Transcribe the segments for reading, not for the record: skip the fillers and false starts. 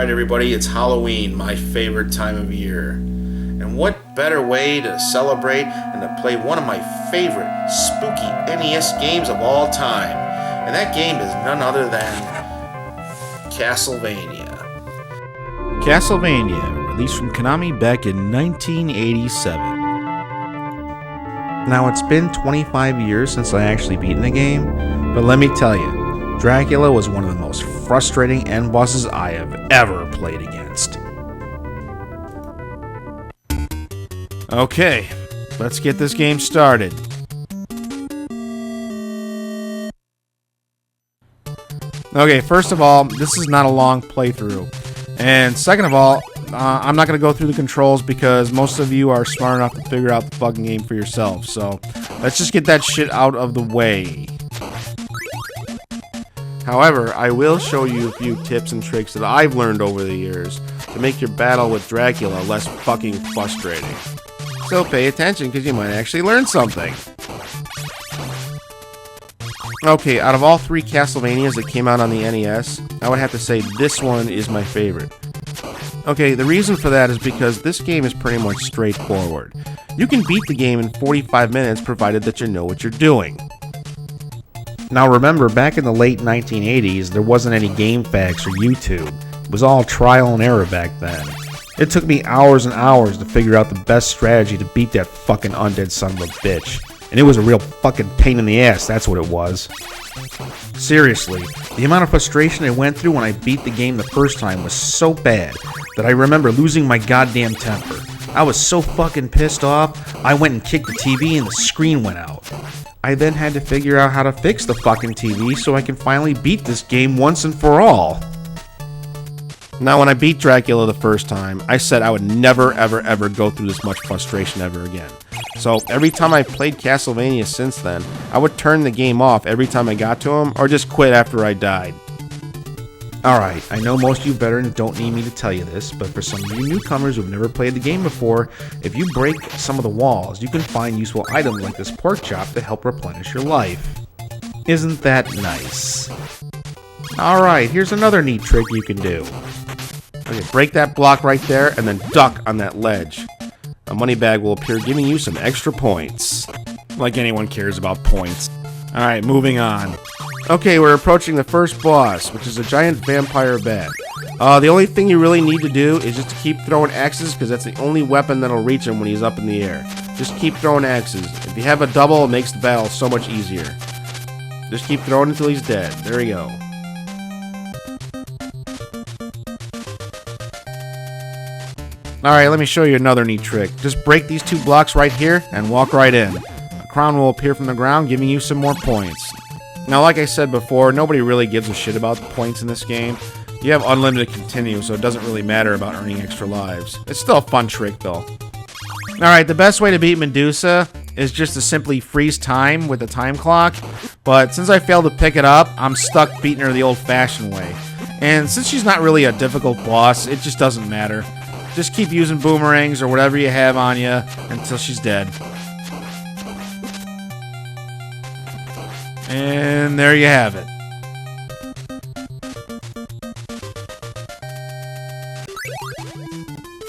Alright everybody, it's Halloween, my favorite time of year. And what better way to celebrate than to play one of my favorite spooky NES games of all time. And that game is none other than Castlevania. Castlevania, released from Konami back in 1987. Now it's been 25 years since I actually beaten the game, but let me tell you, Dracula was one of the most frustrating end bosses I have ever played against. Okay, let's get this game started. Okay, first of all, this is not a long playthrough. And second of all, I'm not going to go through the controls because most of you are smart enough to figure out the fucking game for yourself. So, let's just get that shit out of the way. However, I will show you a few tips and tricks that I've learned over the years to make your battle with Dracula less fucking frustrating. So pay attention because you might actually learn something. Okay, out of all three Castlevanias that came out on the NES, I would have to say this one is my favorite. Okay, the reason for that is because this game is pretty much straightforward. You can beat the game in 45 minutes provided that you know what you're doing. Now remember, back in the late 1980s, there wasn't any GameFAQs or YouTube. It was all trial and error back then. It took me hours and hours to figure out the best strategy to beat that fucking undead son of a bitch. And it was a real fucking pain in the ass, that's what it was. Seriously, the amount of frustration I went through when I beat the game the first time was so bad that I remember losing my goddamn temper. I was so fucking pissed off, I went and kicked the TV and the screen went out. I then had to figure out how to fix the fucking TV so I can finally beat this game once and for all. Now, when I beat Dracula the first time, I said I would never, ever go through this much frustration ever again. So, every time I played Castlevania since then, I would turn the game off every time I got to him, or just quit after I died. Alright, I know most of you veterans don't need me to tell you this, but for some of you newcomers who've never played the game before, if you break some of the walls, you can find useful items like this pork chop to help replenish your life. Isn't that nice? Alright, here's another neat trick you can do. Okay, break that block right there and then duck on that ledge. A money bag will appear giving you some extra points. Like anyone cares about points. Alright, moving on. Okay, we're approaching the first boss, which is a giant vampire bat. The only thing you really need to do is just to keep throwing axes, because that's the only weapon that'll reach him when he's up in the air. Just keep throwing axes. If you have a double, it makes the battle so much easier. Just keep throwing until he's dead. There we go. Alright, let me show you another neat trick. Just break these two blocks right here and walk right in. A crown will appear from the ground, giving you some more points. Now, like I said before, nobody really gives a shit about the points in this game. You have unlimited continue, so it doesn't really matter about earning extra lives. It's still a fun trick, though. Alright, the best way to beat Medusa is just to simply freeze time with a time clock, but since I failed to pick it up, I'm stuck beating her the old-fashioned way. And since she's not really a difficult boss, it just doesn't matter. Just keep using boomerangs or whatever you have on you until she's dead. And there you have it.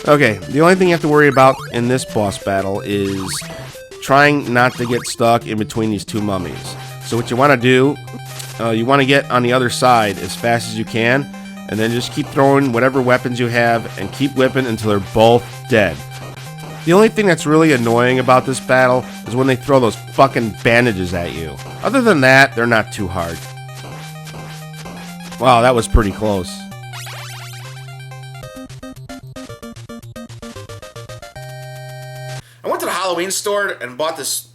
Okay, the only thing you have to worry about in this boss battle is trying not to get stuck in between these two mummies. So what you want to do, you want to get on the other side as fast as you can, and then just keep throwing whatever weapons you have and keep whipping until they're both dead. The only thing that's really annoying about this battle is when they throw those fucking bandages at you. Other than that, they're not too hard. Wow, that was pretty close. I went to the Halloween store and bought this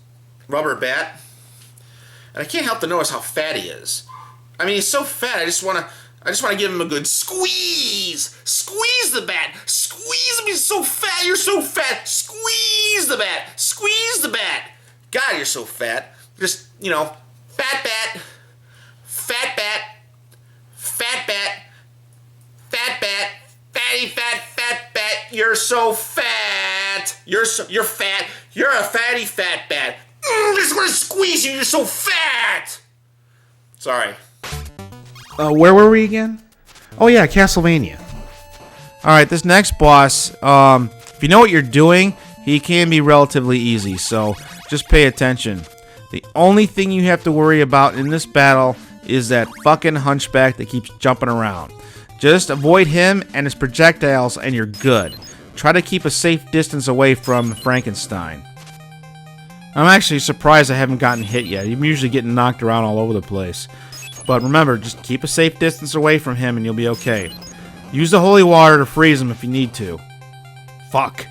rubber bat. And I can't help to notice how fat he is. I mean, he's so fat, I just want to give him a good squeeze. Squeeze the bat. Squeeze him. He's so fat. You're so fat. Squeeze the bat. Squeeze the bat. God, you're so fat. Just, fat bat. Fat bat. Fat bat. Fat bat. Fatty fat bat. You're so fat. You're fat. You're a fatty fat bat. I just want to squeeze you. You're so fat. Sorry. Where were we again? Oh yeah, Castlevania. Alright, this next boss, if you know what you're doing, he can be relatively easy, so just pay attention. The only thing you have to worry about in this battle is that fucking hunchback that keeps jumping around. Just avoid him and his projectiles and you're good. Try to keep a safe distance away from Frankenstein. I'm actually surprised I haven't gotten hit yet. I'm usually getting knocked around all over the place. But remember, just keep a safe distance away from him and you'll be okay. Use the holy water to freeze him if you need to. Fuck.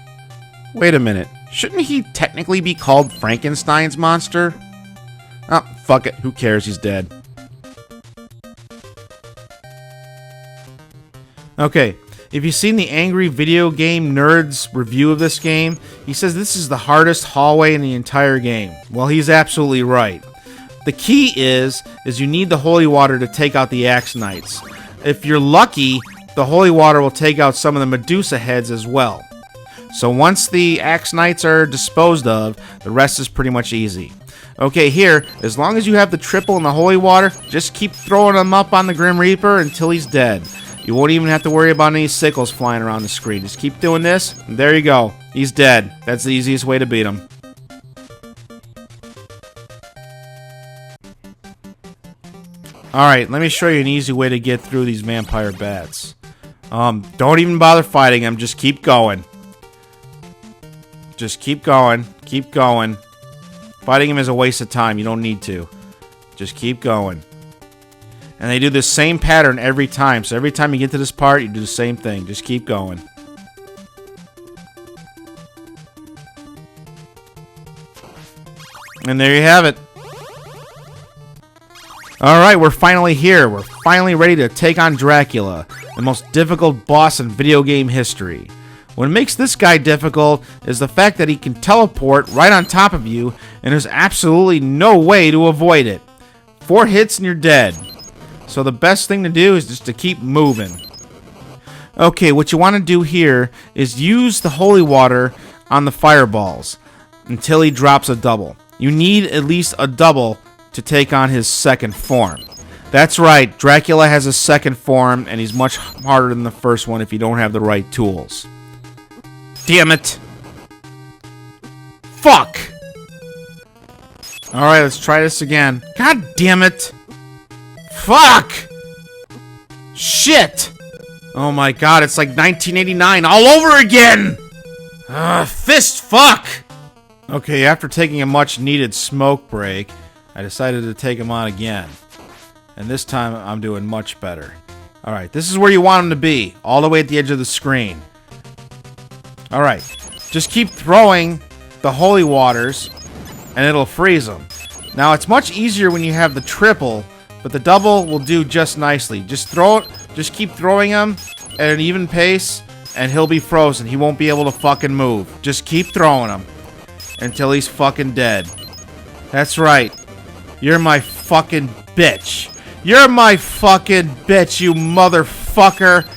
Wait a minute. Shouldn't he technically be called Frankenstein's monster? Oh, fuck it. Who cares? He's dead. Okay. If you've seen the Angry Video Game Nerd's review of this game, he says this is the hardest hallway in the entire game. Well, he's absolutely right. The key is you need the holy water to take out the Axe Knights. If you're lucky, the holy water will take out some of the Medusa heads as well. So once the Axe Knights are disposed of, the rest is pretty much easy. Okay, here, as long as you have the triple and the holy water, just keep throwing them up on the Grim Reaper until he's dead. You won't even have to worry about any sickles flying around the screen. Just keep doing this, and there you go. He's dead. That's the easiest way to beat him. Alright, let me show you an easy way to get through these vampire bats. Don't even bother fighting him, just keep going. Just keep going. Keep going. Fighting him is a waste of time. You don't need to. Just keep going. And they do the same pattern every time. So every time you get to this part, you do the same thing. Just keep going. And there you have it. Alright, we're finally here. We're finally ready to take on Dracula, the most difficult boss in video game history. What makes this guy difficult is the fact that he can teleport right on top of you, and there's absolutely no way to avoid it. 4 hits and you're dead. So the best thing to do is just to keep moving. Okay, what you want to do here is use the holy water on the fireballs until he drops a double. You need at least a double to take on his second form. That's right, Dracula has a second form, and he's much harder than the first one if you don't have the right tools. Damn it! Fuck! Alright, let's try this again. God damn it! Fuck! Shit! Oh my god, it's like 1989 all over again! Fist fuck! Okay, after taking a much needed smoke break, I decided to take him on again. And this time, I'm doing much better. Alright, this is where you want him to be, all the way at the edge of the screen. Alright, just keep throwing the holy waters, and it'll freeze them. Now, it's much easier when you have the triple, but the double will do just nicely. Just keep throwing him at an even pace, and he'll be frozen. He won't be able to fucking move. Just keep throwing him until he's fucking dead. That's right. You're my fucking bitch. You're my fucking bitch, you motherfucker.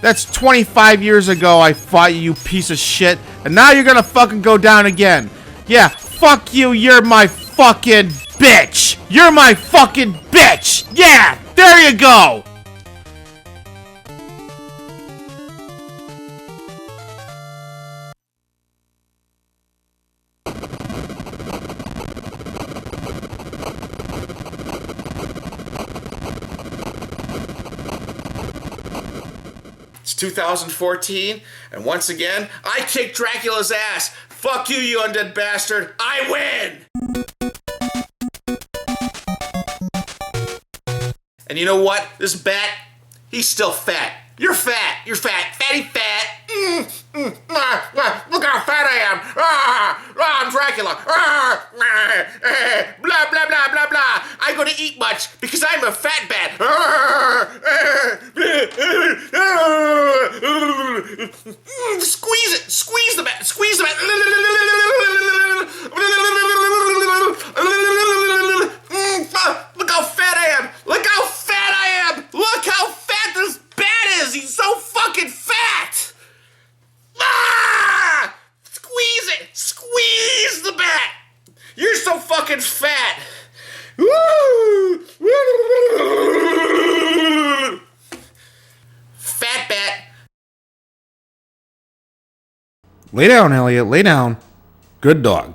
That's 25 years ago I fought you, you piece of shit. And now you're gonna fucking go down again. Yeah, fuck you, you're my fucking bitch. You're my fucking bitch. Yeah, there you go. It's 2014, and once again, I kick Dracula's ass. Fuck you, you undead bastard. I win! And you know what? This bat, he's still fat. You're fat. You're fat. Fatty fat. Look how fat I am. I'm Dracula. Blah, blah, blah, blah, blah. I'm going to eat much because I'm a fat bat. Squeeze it. Squeeze the bat. Squeeze the bat. Look how fat I am. Look how fat I am. Look how fat this bat is. He's so fucking fat. Squeeze it. Squeeze the bat. You're so fucking fat. Woo! Fat bat. Lay down, Elliot. Lay down. Good dog.